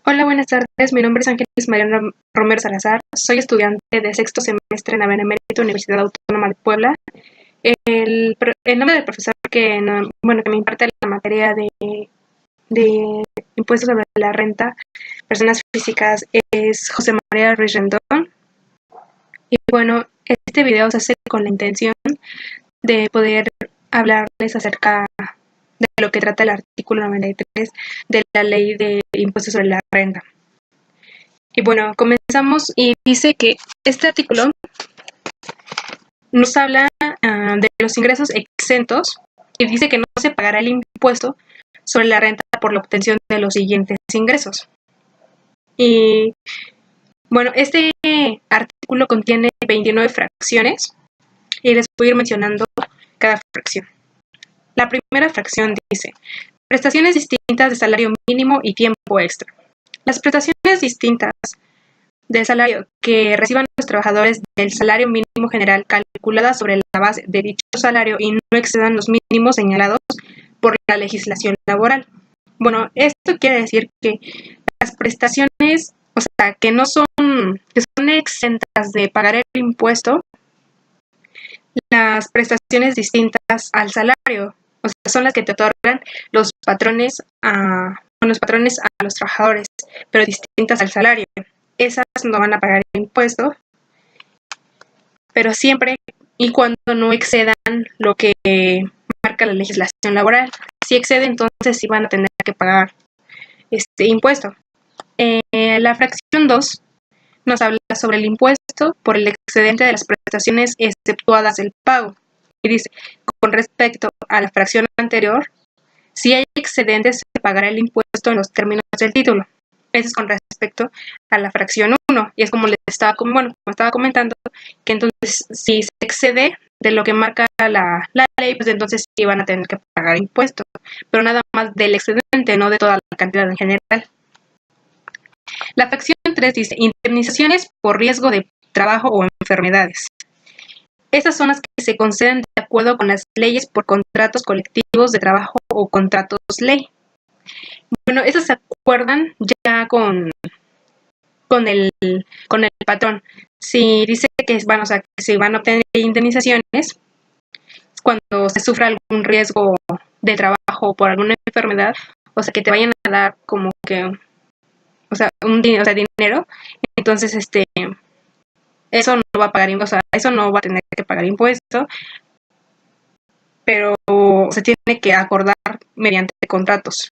Hola, buenas tardes. Mi nombre es Ángeles Mariano Romero Salazar. Soy estudiante de sexto semestre en la Benemérita Universidad Autónoma de Puebla. El nombre del profesor que me imparte la materia de impuestos sobre la renta, personas físicas, es José María Ruiz Rendón. Y bueno, este video se hace con la intención de poder hablarles acerca de lo que trata el artículo 93 de la Ley de Impuestos sobre la Renta. Y bueno, comenzamos y dice que este artículo nos habla de los ingresos exentos y dice que no se pagará el impuesto sobre la renta por la obtención de los siguientes ingresos. Y bueno, este artículo contiene 29 fracciones y les voy a ir mencionando cada fracción. La primera fracción dice: prestaciones distintas de salario mínimo y tiempo extra. Las prestaciones distintas del salario que reciban los trabajadores del salario mínimo general calculada sobre la base de dicho salario y no excedan los mínimos señalados por la legislación laboral. Bueno, esto quiere decir que las prestaciones, o sea, que son exentas de pagar el impuesto, las prestaciones distintas al salario, o sea, son las que te otorgan los patrones a los trabajadores, pero distintas al salario. Esas no van a pagar el impuesto, pero siempre y cuando no excedan lo que marca la legislación laboral. Si excede, entonces sí van a tener que pagar este impuesto. La fracción 2 nos habla sobre el impuesto por el excedente de las prestaciones exceptuadas del pago. Y dice, con respecto a la fracción anterior, si hay excedentes, se pagará el impuesto en los términos del título. Eso es con respecto a la fracción 1. Y es como les estaba, como estaba comentando, que entonces si se excede de lo que marca la ley, pues entonces sí van a tener que pagar impuestos. Pero nada más del excedente, no de toda la cantidad en general. La fracción 3 dice: indemnizaciones por riesgo de trabajo o enfermedades. Estas son las que se conceden de acuerdo con las leyes por contratos colectivos de trabajo o contratos ley. Bueno, esas se acuerdan ya con el patrón. Si dice que que se van a obtener indemnizaciones cuando se sufra algún riesgo de trabajo por alguna enfermedad, o sea, que te vayan a dar como que, dinero, entonces eso no va a pagar impuesto, eso no va a tener que pagar impuesto, pero se tiene que acordar mediante contratos.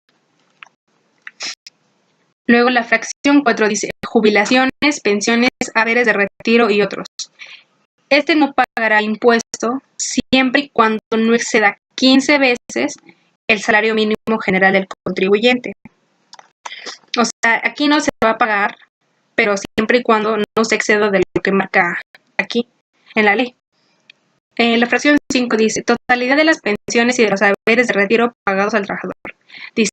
Luego la fracción 4 dice: jubilaciones, pensiones, haberes de retiro y otros. Este no pagará impuesto siempre y cuando no exceda 15 veces el salario mínimo general del contribuyente. O sea, aquí no se va a pagar, pero siempre y cuando no se exceda de lo que marca aquí en la ley. La fracción 5 dice: totalidad de las pensiones y de los haberes de retiro pagados al trabajador. Dice: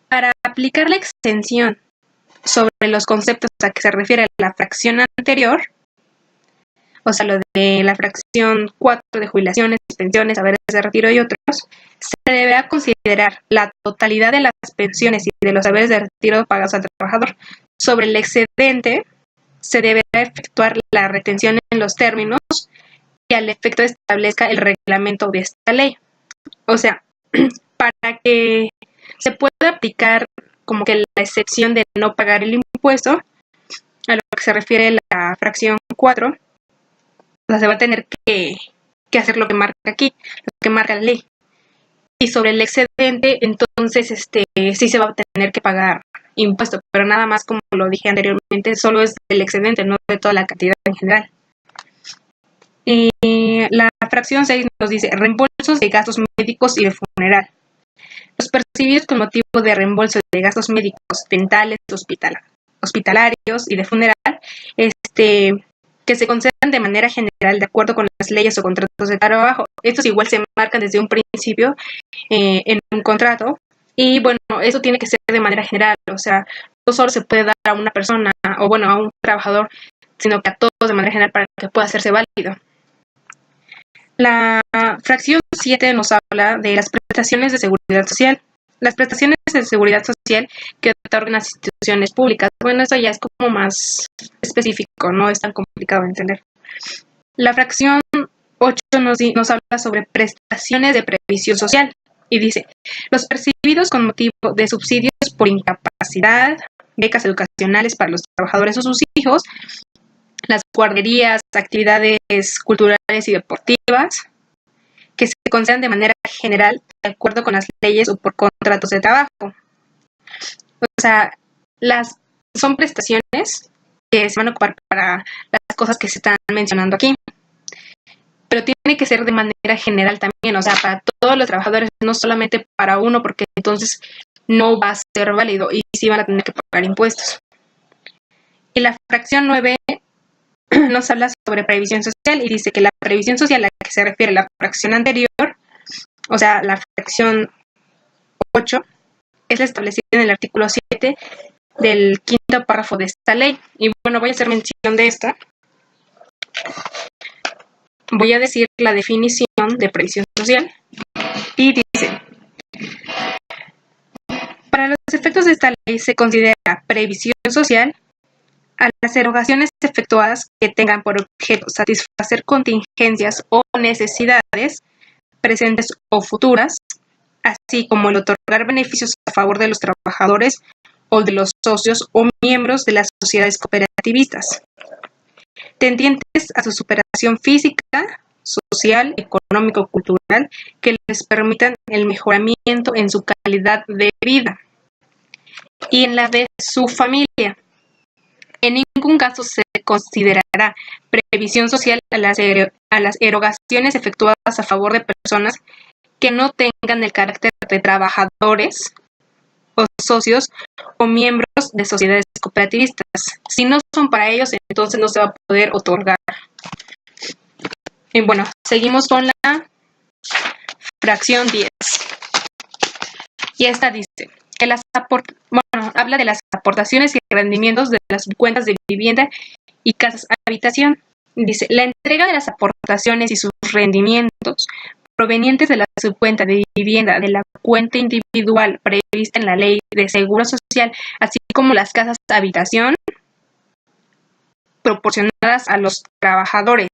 para aplicar la exención sobre los conceptos a que se refiere la fracción anterior, o sea, lo de la fracción 4 de jubilaciones, pensiones, haberes de retiro y otros, se deberá considerar la totalidad de las pensiones y de los haberes de retiro pagados al trabajador. Sobre el excedente, se deberá efectuar la retención en los términos que al efecto establezca el reglamento de esta ley. O sea, para que se pueda aplicar como que la excepción de no pagar el impuesto, a lo que se refiere la fracción 4, o sea, se va a tener que hacer lo que marca aquí, lo que marca la ley. Y sobre el excedente, entonces sí se va a tener que pagar impuesto, pero nada más, como lo dije anteriormente, solo es del excedente, no de toda la cantidad en general. La fracción 6 nos dice: reembolsos de gastos médicos y de funeral. Los percibidos con motivo de reembolso de gastos médicos, dentales, hospitalarios y de funeral, que se concedan de manera general de acuerdo con las leyes o contratos de trabajo. Estos igual se marcan desde un principio en un contrato, y bueno, eso tiene que ser de manera general, o sea, no solo se puede dar a una persona o bueno, a un trabajador, sino que a todos de manera general para que pueda hacerse válido. La fracción 7 nos habla de las prestaciones de seguridad social. las prestaciones de seguridad social que otorgan las instituciones públicas. Bueno, eso ya es como más específico, no es tan complicado de entender. La fracción 8 nos habla sobre prestaciones de previsión social y dice, los percibidos con motivo de subsidios por incapacidad, becas educacionales para los trabajadores o sus hijos, las guarderías, actividades culturales y deportivas, que se concedan de manera general de acuerdo con las leyes o por contratos de trabajo. O sea, son prestaciones que se van a ocupar para las cosas que se están mencionando aquí. Pero tiene que ser de manera general también, o sea, para todos los trabajadores, no solamente para uno, porque entonces no va a ser válido y sí van a tener que pagar impuestos. Y la fracción 9 nos habla sobre previsión social y dice que la previsión social a la que se refiere la fracción anterior, o sea, la fracción 8, es la establecida en el artículo 7 del quinto párrafo de esta ley. Y bueno, voy a hacer mención de esta. Voy a decir la definición de previsión social y dice, para los efectos de esta ley se considera previsión social a las erogaciones efectuadas que tengan por objeto satisfacer contingencias o necesidades presentes o futuras, así como el otorgar beneficios a favor de los trabajadores o de los socios o miembros de las sociedades cooperativistas, tendientes a su superación física, social, económico, cultural, que les permitan el mejoramiento en su calidad de vida y en la de su familia. En ningún caso se considerará previsión social a las erogaciones efectuadas a favor de personas que no tengan el carácter de trabajadores o socios o miembros de sociedades cooperativistas. Si no son para ellos, entonces no se va a poder otorgar. Y bueno, seguimos con la fracción 10. Y esta dice que habla de las aportaciones y rendimientos de las cuentas de vivienda y casas habitación. Dice, la entrega de las aportaciones y sus rendimientos provenientes de la subcuenta de vivienda de la cuenta individual prevista en la Ley de Seguro Social, así como las casas habitación proporcionadas a los trabajadores,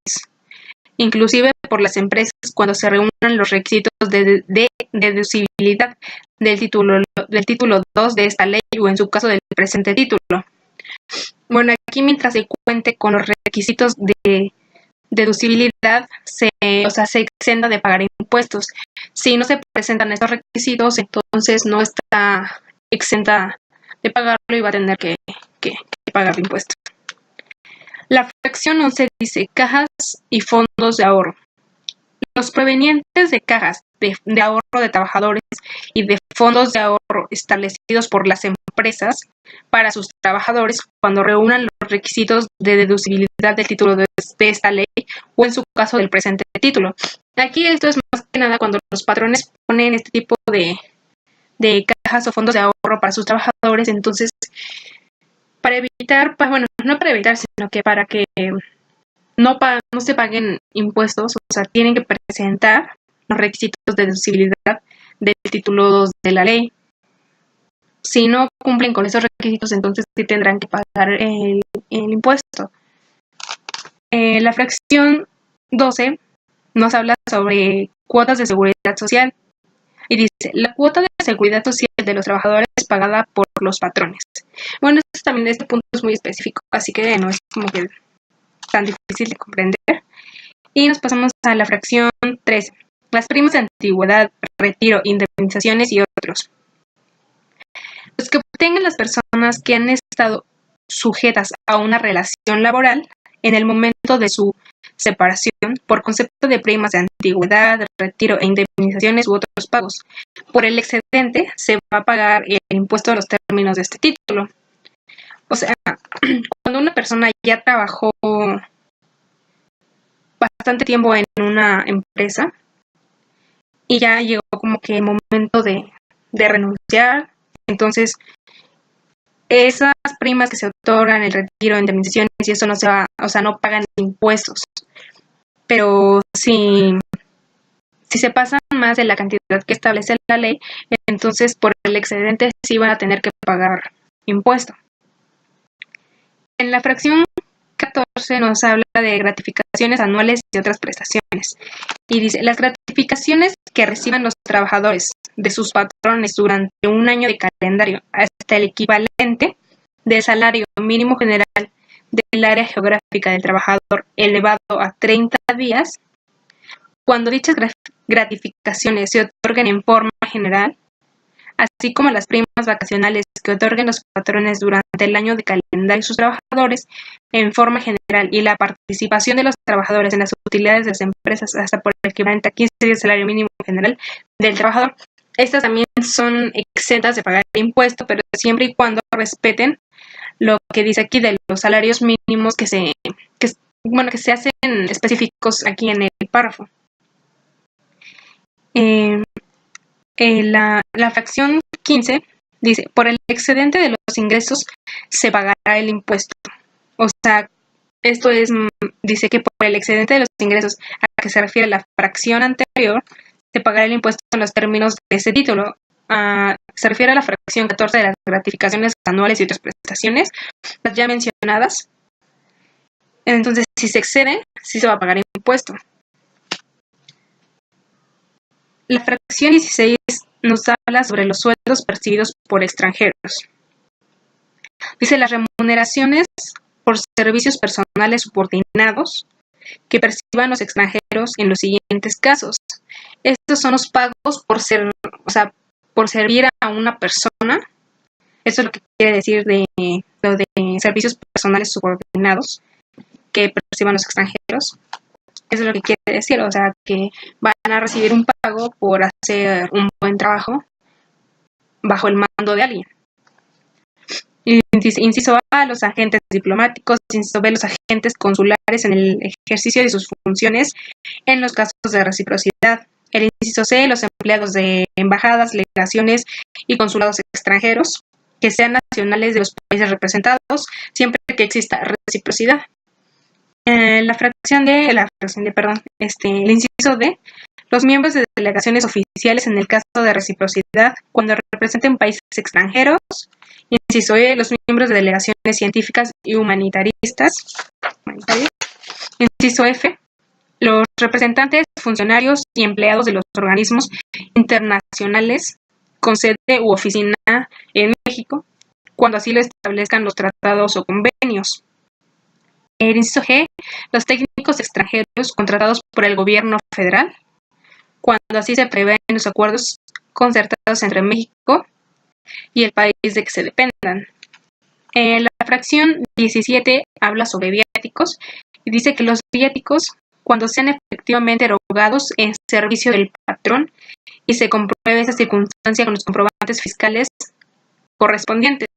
inclusive por las empresas cuando se reúnan los requisitos de deducibilidad del título 2 de esta ley o en su caso del presente título. Bueno, aquí mientras se cuente con los requisitos de deducibilidad, se exenta de pagar impuestos. Si no se presentan estos requisitos, entonces no está exenta de pagarlo y va a tener que pagar impuestos. La fracción 11 dice cajas y fondos de ahorro. Los provenientes de cajas de ahorro de trabajadores y de fondos de ahorro establecidos por las empresas para sus trabajadores cuando reúnan los requisitos de deducibilidad del título de esta ley o en su caso del presente título. Aquí esto es más que nada cuando los patrones ponen este tipo de cajas o fondos de ahorro para sus trabajadores, entonces para evitar, no para evitar, sino que para que no se paguen impuestos, o sea, tienen que presentar los requisitos de deducibilidad del título 2 de la ley. Si no cumplen con esos requisitos, entonces sí tendrán que pagar el impuesto. La fracción 12 nos habla sobre cuotas de seguridad social y dice, la cuota de seguridad social de los trabajadores es pagada por los patrones. Bueno, este punto es muy específico, así que no es como que tan difícil de comprender. Y nos pasamos a la fracción 13, las primas de antigüedad, retiro, indemnizaciones y otros. Los que obtengan las personas que han estado sujetas a una relación laboral en el momento de su separación por concepto de primas de antigüedad, retiro e indemnizaciones u otros pagos. Por el excedente se va a pagar el impuesto a los términos de este título. O sea, cuando una persona ya trabajó bastante tiempo en una empresa y ya llegó como que el momento de renunciar, entonces esas primas que se otorgan, el retiro, indemnizaciones y eso no se va, o sea, no pagan impuestos. Pero si se pasan más de la cantidad que establece la ley, entonces por el excedente sí van a tener que pagar impuesto. En la fracción 14 nos habla de gratificaciones anuales y otras prestaciones. Y dice, las gratificaciones que reciban los trabajadores de sus patrones durante un año de calendario hasta el equivalente del salario mínimo general del área geográfica del trabajador elevado a 30 días, cuando dichas gratificaciones se otorguen en forma general, así como las primas vacacionales que otorguen los patrones durante el año de calendario de sus trabajadores en forma general y la participación de los trabajadores en las utilidades de las empresas hasta por el equivalente a 15 días de salario mínimo general del trabajador. Estas también son exentas de pagar impuesto, pero siempre y cuando respeten lo que dice aquí de los salarios mínimos que se hacen específicos aquí en el párrafo. La fracción 15 dice, por el excedente de los ingresos se pagará el impuesto. O sea, esto dice que por el excedente de los ingresos a que se refiere la fracción anterior, se pagará el impuesto en los términos de ese título. Se refiere a la fracción 14 de las gratificaciones anuales y otras prestaciones, las ya mencionadas. Entonces, si se excede, sí se va a pagar impuesto. La fracción 16 nos habla sobre los sueldos percibidos por extranjeros. Dice, las remuneraciones por servicios personales subordinados que perciban los extranjeros en los siguientes casos. Estos son los pagos por servir a una persona. Eso es lo que quiere decir de lo de servicios personales subordinados que perciban los extranjeros. Eso es lo que quiere decir, o sea, que van a recibir un pago por hacer un buen trabajo bajo el mando de alguien. Inciso A, los agentes diplomáticos. Inciso B, los agentes consulares en el ejercicio de sus funciones en los casos de reciprocidad. El inciso C, los empleados de embajadas, legaciones y consulados extranjeros que sean nacionales de los países representados, siempre que exista reciprocidad. El inciso D, los miembros de delegaciones oficiales en el caso de reciprocidad cuando representen países extranjeros. Inciso E, los miembros de delegaciones científicas y humanitarias. Inciso F, los representantes, funcionarios y empleados de los organismos internacionales con sede u oficina en México, cuando así lo establezcan los tratados o convenios. El inciso G, los técnicos extranjeros contratados por el gobierno federal, cuando así se prevén los acuerdos concertados entre México y el país de que se dependan. La fracción 17 habla sobre viáticos y dice que los viáticos, cuando sean efectivamente erogados en servicio del patrón y se compruebe esa circunstancia con los comprobantes fiscales correspondientes.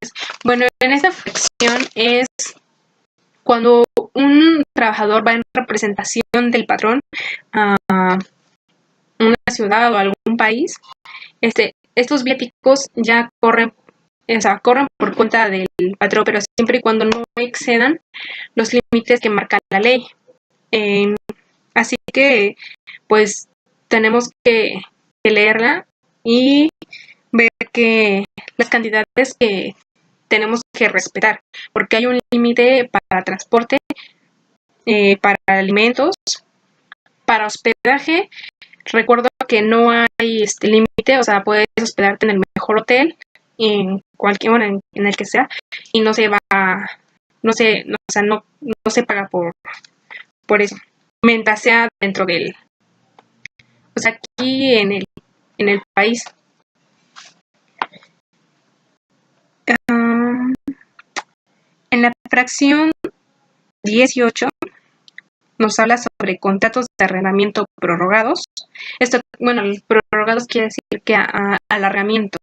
Bueno, en esta fracción es cuando un trabajador va en representación del patrón a una ciudad o algún país, estos viáticos ya corren por cuenta del patrón, pero siempre y cuando no excedan los límites que marca la ley. Así que, pues, tenemos que leerla y ver que las cantidades que tenemos que respetar, porque hay un límite para transporte, para alimentos, para hospedaje. Recuerdo que no hay límite, o sea, puedes hospedarte en el mejor hotel, en cualquier hora en el que sea, y no se paga por eso, mientras sea dentro del, o sea, aquí en el país. En la fracción 18 nos habla sobre contratos de arrendamiento prorrogados. Prorrogados quiere decir que alargamiento.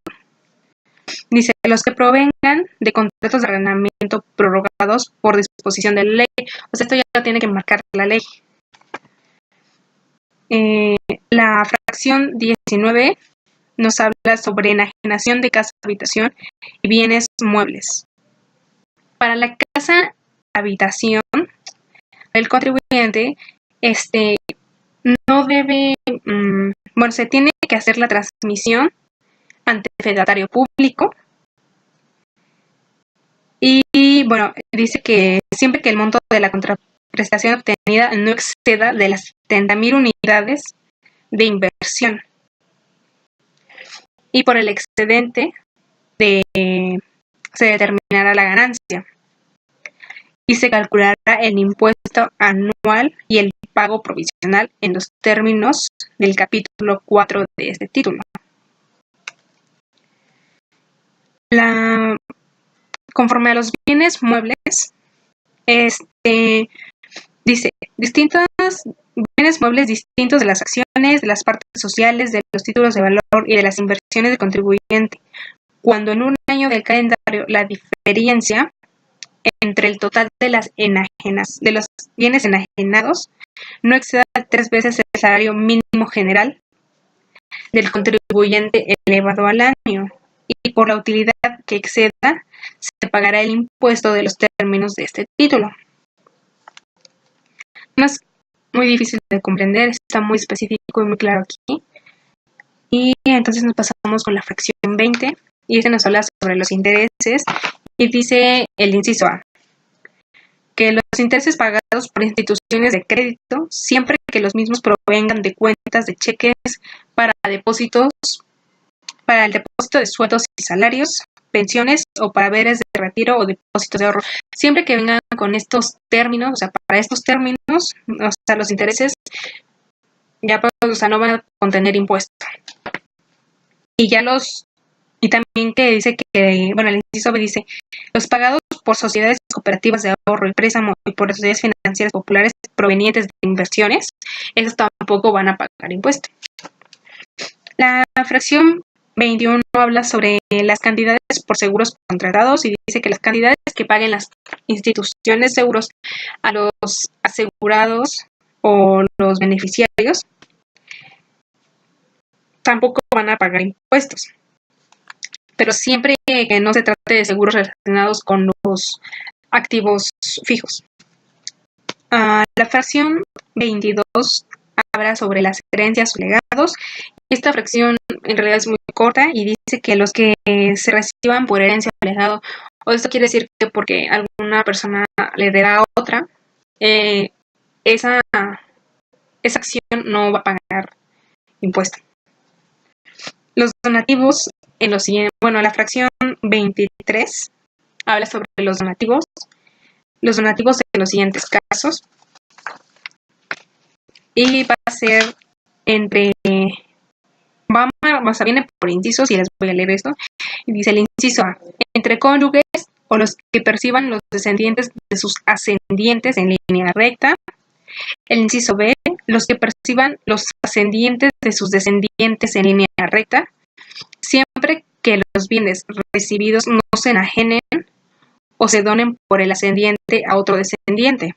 Dice, los que provengan de contratos de arrendamiento prorrogados por disposición de la ley. O sea, esto ya lo tiene que marcar la ley. La fracción 19 nos habla sobre enajenación de casa, habitación y bienes muebles. Para la casa, habitación, el contribuyente no debe, se tiene que hacer la transmisión ante fedatario público. Y bueno, dice que siempre que el monto de la contraprestación obtenida no exceda de las 70,000 unidades de inversión. Y por el excedente se determinará la ganancia. Y se calculará el impuesto anual y el pago provisional en los términos del capítulo 4 de este título. Conforme a los bienes muebles, dice, distintos bienes muebles distintos de las acciones, de las partes sociales, de los títulos de valor y de las inversiones del contribuyente, cuando en un año del calendario la diferencia entre el total de los bienes enajenados no exceda 3 veces el salario mínimo general del contribuyente elevado al año, y por la utilidad que exceda se pagará el impuesto de los términos de este título. No es muy difícil de comprender, está muy específico y muy claro aquí. Y entonces nos pasamos con la fracción 20, y este nos habla sobre los intereses, y dice el inciso A, que los intereses pagados por instituciones de crédito, siempre que los mismos provengan de cuentas de cheques para el depósito de sueldos y salarios, pensiones o para haberes de retiro o depósitos de ahorro, siempre que vengan con estos términos, o sea, para estos términos, o sea, los intereses ya no van a contener impuestos. Y también que dice que, bueno, el inciso B dice, los pagados por sociedades cooperativas de ahorro y préstamo y por sociedades financieras populares provenientes de inversiones, esos tampoco van a pagar impuesto. La fracción 21 habla sobre las cantidades por seguros contratados, y dice que las cantidades que paguen las instituciones de seguros a los asegurados o los beneficiarios tampoco van a pagar impuestos, pero siempre que no se trate de seguros relacionados con los activos fijos. La fracción 22 habla sobre las herencias o legados. Esta fracción en realidad es muy corta y dice que los que se reciban por herencia o legado, o esto quiere decir que porque alguna persona le hereda a otra, esa acción no va a pagar impuesto. Los donativos la fracción 23 habla sobre los donativos en los siguientes casos, y va a ser viene por incisos y les voy a leer esto. Y dice el inciso A, entre cónyuges o los que perciban los descendientes de sus ascendientes en línea recta. El inciso B, los que perciban los ascendientes de sus descendientes en línea recta, siempre que los bienes recibidos no se enajenen o se donen por el ascendiente a otro descendiente.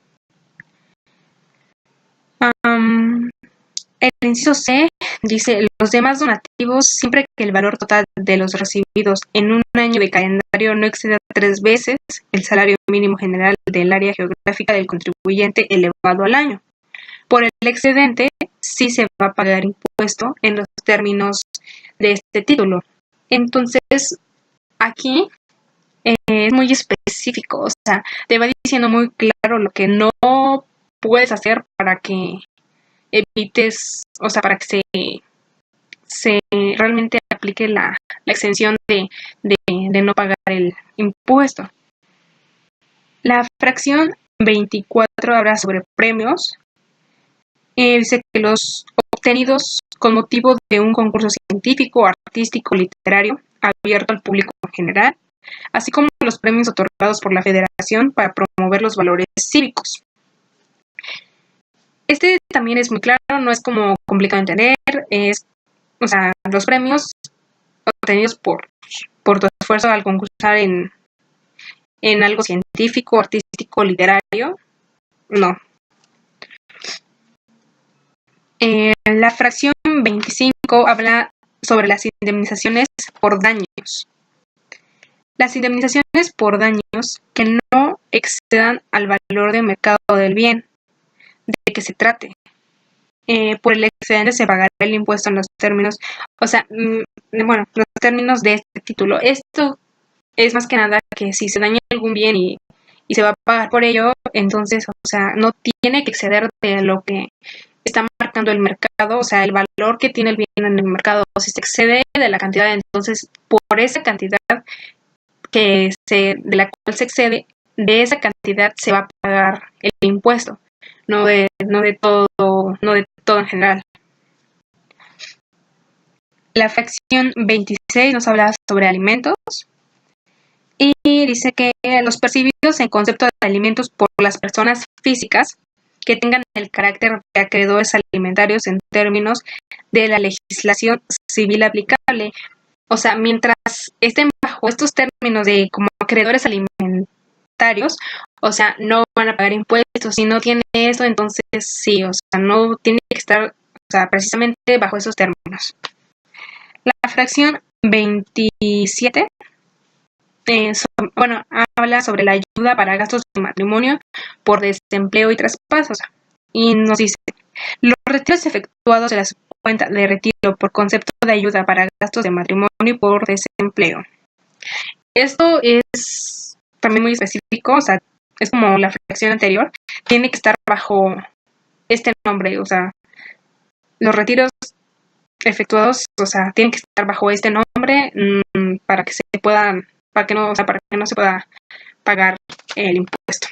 El inciso C dice, los demás donativos, siempre que el valor total de los recibidos en un año de calendario no exceda 3 veces el salario mínimo general del área geográfica del contribuyente elevado al año. Por el excedente, sí se va a pagar impuesto en los términos de este título. Entonces, aquí es muy específico, o sea, te va diciendo muy claro lo que no puedes hacer para que evites, o sea, para que se realmente aplique la exención de no pagar el impuesto. La fracción 24 habla sobre premios. Dice que los obtenidos con motivo de un concurso científico, artístico, literario, abierto al público en general, así como los premios otorgados por la Federación para promover los valores cívicos. Este también es muy claro, no es como complicado de entender, los premios obtenidos por tu esfuerzo al concursar en algo científico, artístico, literario, no. La fracción 25 habla sobre las indemnizaciones por daños. Las indemnizaciones por daños que no excedan al valor de mercado del bien de que se trate. por el excedente se pagará el impuesto en los términos, o sea, los términos de este título. Esto es más que nada que si se daña algún bien y se va a pagar por ello, entonces, o sea, no tiene que exceder de lo que está marcando el mercado, o sea, el valor que tiene el bien en el mercado. Si se excede de la cantidad, entonces, por esa cantidad de la cual se excede, de esa cantidad se va a pagar el impuesto, no de todo en general. La fracción 26 nos habla sobre alimentos y dice que los percibidos en concepto de alimentos por las personas físicas que tengan el carácter de acreedores alimentarios en términos de la legislación civil aplicable. O sea, mientras estén bajo estos términos de como acreedores alimentarios, o sea, no van a pagar impuestos. Si no tiene eso, entonces sí, o sea, no tiene que estar, o sea, precisamente bajo esos términos. La fracción 27 habla sobre la ayuda para gastos de matrimonio por desempleo y traspasos. Y nos dice, los retiros efectuados de la cuenta de retiro por concepto de ayuda para gastos de matrimonio y por desempleo. Esto es también muy específico, o sea, es como la fracción anterior, tiene que estar bajo este nombre, o sea, los retiros efectuados, o sea, tienen que estar bajo este nombre para que no se pueda pagar el impuesto.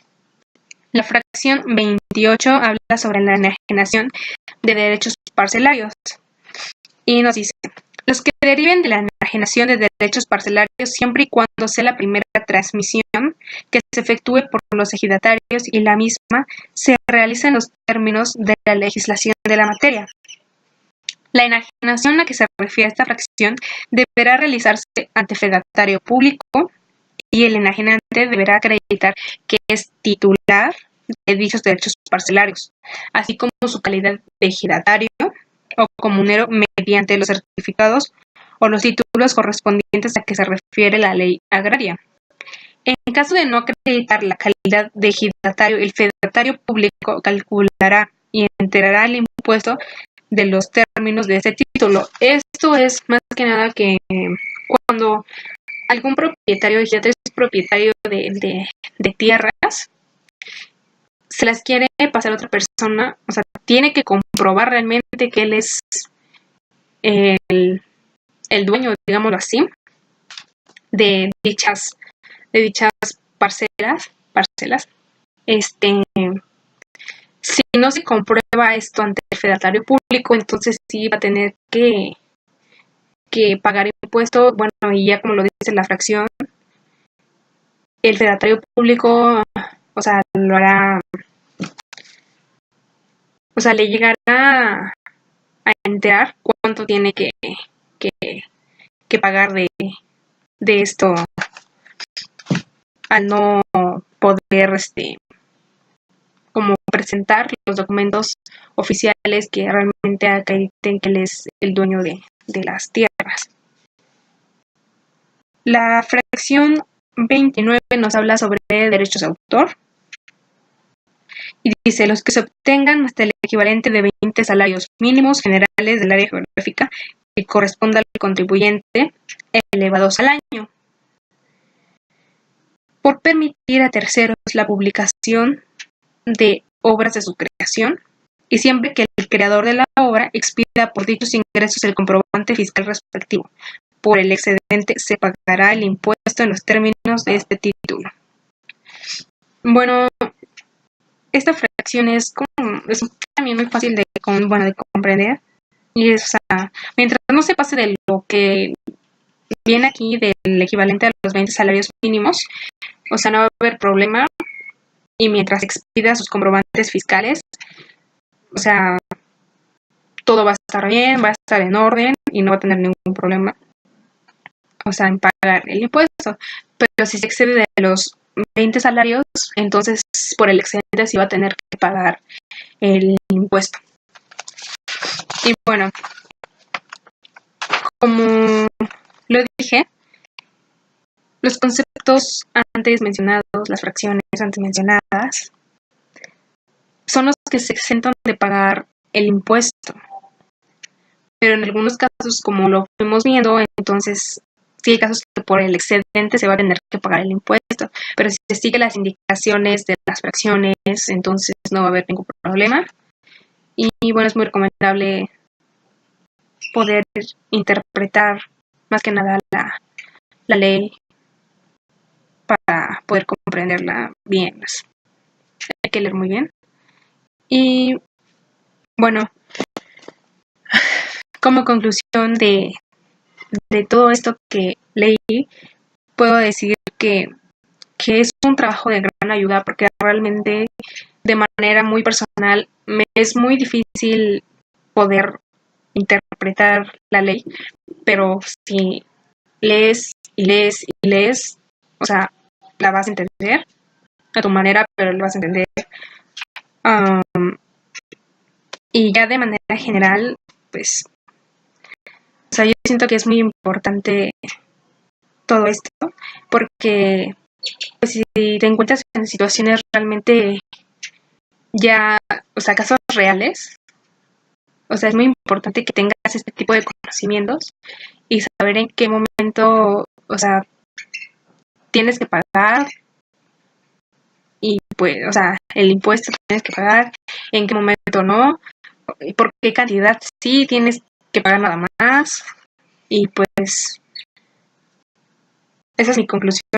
La fracción 28 habla sobre la enajenación de derechos parcelarios y nos dice, los que deriven de la enajenación de derechos parcelarios siempre y cuando sea la primera transmisión que se efectúe por los ejidatarios y la misma se realiza en los términos de la legislación de la materia. La enajenación a que se refiere esta fracción deberá realizarse ante fedatario público y el enajenante deberá acreditar que es titular de dichos derechos parcelarios, así como su calidad de ejidatario o comunero mediante los certificados o los títulos correspondientes a que se refiere la ley agraria. En caso de no acreditar la calidad de ejidatario, el fedatario público calculará y enterará el impuesto de los términos de ese título. Esto es más que nada que cuando algún propietario de ejidatario es propietario de tierras, se las quiere pasar a otra persona, o sea, tiene que comprobar realmente que él es el dueño, digámoslo así, de dichas parcelas. Si no se comprueba esto ante el fedatario público, entonces sí va a tener que pagar impuestos. Bueno, y ya como lo dice la fracción, el fedatario público, o sea, lo hará, o sea, le llegará a enterar cuánto tiene que pagar de esto al no poder como presentar los documentos oficiales que realmente acrediten que él es el dueño de las tierras. La fracción 29 nos habla sobre derechos de autor y dice, los que se obtengan hasta el equivalente de 20 salarios mínimos generales del área geográfica que corresponda al contribuyente elevados al año, por permitir a terceros la publicación de obras de su creación y siempre que el creador de la obra expida por dichos ingresos el comprobante fiscal respectivo. Por el excedente se pagará el impuesto en los términos de este título. Bueno, esta fracción es también muy fácil de comprender y es, o sea, mientras no se pase de lo que viene aquí del equivalente a los 20 salarios mínimos, o sea, no va a haber problema. Y mientras expida sus comprobantes fiscales, o sea, todo va a estar bien, va a estar en orden y no va a tener ningún problema, o sea, en pagar el impuesto. Pero si se excede de los 20 salarios, entonces por el excedente sí va a tener que pagar el impuesto. Y bueno, como lo dije, los conceptos antes mencionados, las fracciones antes mencionadas, son los que se exentan de pagar el impuesto. Pero en algunos casos, como lo fuimos viendo, entonces sí hay casos que por el excedente se va a tener que pagar el impuesto, pero si se sigue las indicaciones de las fracciones, entonces no va a haber ningún problema. Y bueno, es muy recomendable poder interpretar más que nada la ley para poder comprenderla bien. Hay que leer muy bien. Y bueno, como conclusión de todo esto que leí, puedo decir que es un trabajo de gran ayuda porque realmente de manera muy personal me es muy difícil poder interpretar la ley, pero si lees y lees y lees, o sea, la vas a entender a tu manera, pero la vas a entender. Y ya de manera general, pues, o sea, yo siento que es muy importante todo esto, porque pues, si te encuentras en situaciones realmente ya, o sea, casos reales, o sea, es muy importante que tengas este tipo de conocimientos y saber en qué momento, o sea, tienes que pagar y pues, o sea, el impuesto que tienes que pagar, en qué momento no, y por qué cantidad sí tienes que pagar nada más. Y pues esa es mi conclusión